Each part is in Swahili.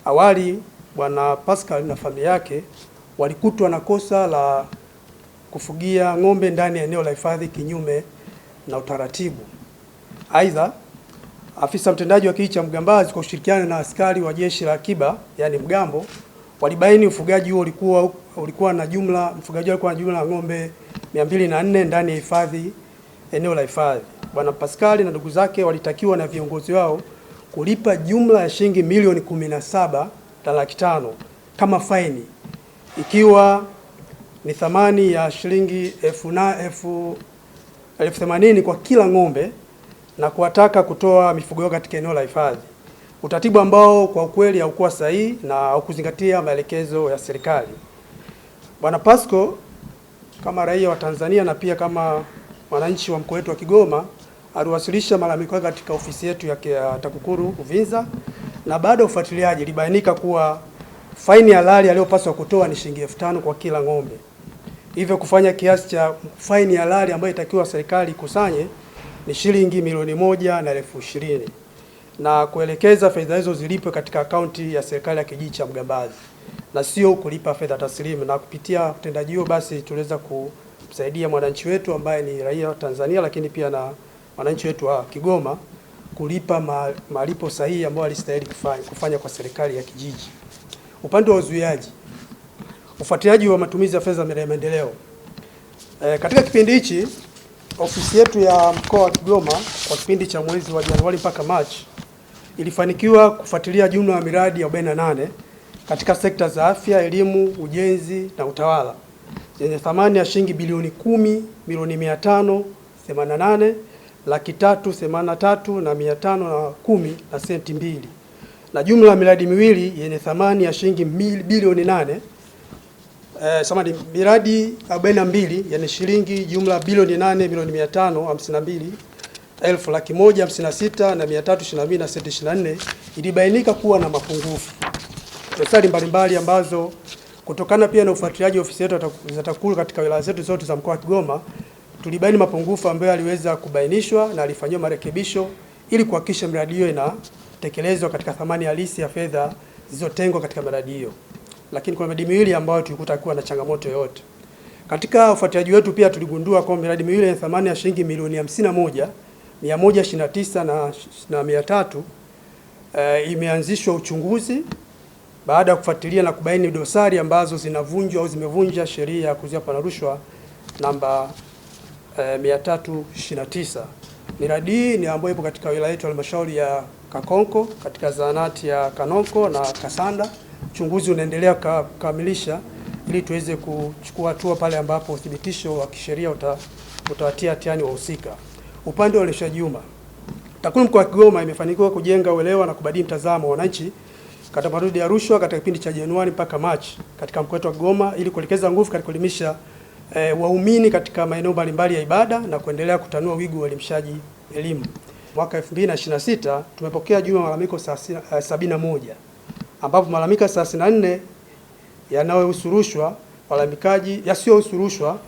Awali Bwana Pascal na familia yake walikutwa na kosa la kufugia ng'ombe ndani ya eneo la hifadhi kinyume na utaratibu. Aidha, afisa mtendaji wa kijiji cha Mgambazi kwa kushirikiana na askari wa jeshi la akiba yani mgambo walibaini ufugaji huo ulikuwa na jumla ya ng'ombe 204 ndani ya hifadhi eneo la hifadhi. Bwana Pascal na ndugu zake walitakiwa na viongozi wao kulipa jumla ya shilingi milioni 17.5 kama faini, ikiwa ni thamani ya shilingi 80,000 kwa kila ng'ombe, na kuwataka kutoa mifugo yao katika eneo la hifadhi, utaratibu ambao kwa ukweli haukuwa sahihi na haukuzingatia maelekezo ya serikali. Bwana Pascal kama raia wa Tanzania na pia kama wananchi wa mkoa wetu wa Kigoma aliwasilisha malalamiko yake katika ofisi yetu ya TAKUKURU Uvinza, na baada ya ufuatiliaji ilibainika kuwa faini halali aliyopaswa kutoa ni shilingi 5,000 kwa kila ng'ombe, hivyo kufanya kiasi cha faini halali ambayo itakiwa serikali ikusanye ni shilingi milioni 1,20,000 na kuelekeza fedha hizo zilipwe katika akaunti ya serikali ya kijiji cha Mgambazi na sio kulipa fedha taslimu. Na kupitia utendaji huo basi tuliweza kumsaidia mwananchi wetu ambaye ni raia wa Tanzania, lakini pia na wananchi wetu wa Kigoma kulipa malipo sahihi ambayo alistahili kufanya kwa serikali ya kijiji. Upande wa uzuiaji, ufuatiliaji wa matumizi ya fedha za maendeleo. Katika kipindi hichi ofisi yetu ya mkoa wa Kigoma kwa kipindi cha mwezi wa Januari mpaka Machi ilifanikiwa kufuatilia jumla ya miradi ya 48 katika sekta za afya, elimu, ujenzi na utawala yenye thamani ya shilingi bilioni 10,388,383,510 na senti 2, na jumla ya miradi miwili yenye thamani ya shilingi bilioni 8 miradi 42 yani shilingi jumla bilioni 8,552,156,322 na senti 24 ilibainika kuwa na mapungufu, dosari mbalimbali ambazo kutokana pia na ufuatiliaji wa ofisi yetu za TAKUKURU katika wilaya zetu zote za mkoa wa Kigoma tulibaini mapungufu ambayo aliweza kubainishwa na alifanywa marekebisho ili kuhakikisha miradi hiyo inatekelezwa katika thamani halisi ya fedha zilizotengwa katika miradi hiyo. Lakini kuna miradi miwili ambayo tulikuta kuwa na changamoto yoyote. Katika ufuatiliaji wetu pia tuligundua kwamba miradi miwili yenye thamani ya shilingi milioni 51,129 na 300 imeanzishwa uchunguzi baada ya kufuatilia na kubaini dosari ambazo zinavunjwa au zimevunja sheria ya kuzuia rushwa namba 329. Miradi hii ni ambayo ipo katika wilaya yetu halmashauri ya Kakonko katika zahanati ya Kanonko na Kasanda. Uchunguzi unaendelea kukamilisha ili tuweze kuchukua hatua pale ambapo uthibitisho wa kisheria utawatia hatiani wahusika. Upande wa uendeshaji umma, TAKUKURU mkoa wa Kigoma imefanikiwa kujenga uelewa na kubadili mtazamo wa wananchi katika madudu ya rushwa katika kipindi cha Januari mpaka Machi katika mkoa wetu wa Kigoma ili kuelekeza nguvu katika kuelimisha waumini katika maeneo mbalimbali ya ibada na kuendelea kutanua wigo wa uelimishaji elimu. Mwaka 2026 tumepokea jumla malalamiko 71 ambapo malalamiko 34 yanayohusu rushwa, yasiyohusu rushwa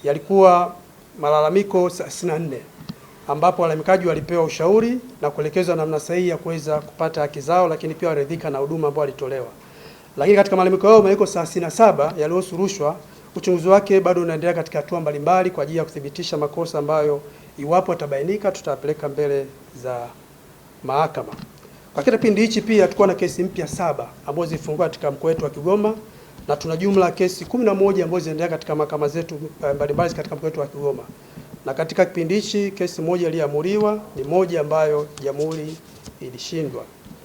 yalikuwa malalamiko 64 ambapo walalamikaji walipewa ushauri na kuelekezwa namna sahihi ya kuweza kupata haki zao, lakini pia waridhika na huduma ambayo walitolewa. Lakini katika malalamiko yao malalamiko 37 yaliyohusu rushwa, uchunguzi wake bado unaendelea katika hatua mbalimbali kwa ajili ya kuthibitisha makosa ambayo iwapo yatabainika tutapeleka mbele za mahakama. Kwa kipindi hichi pia tulikuwa na kesi mpya 7 ambazo zilifungwa katika mkoa wetu wa Kigoma na tuna jumla kesi 11 ambazo zinaendelea katika mahakama zetu mbalimbali katika mkoa wetu wa Kigoma. Na katika kipindi hichi kesi moja iliamuriwa, ni moja ambayo jamhuri ilishindwa.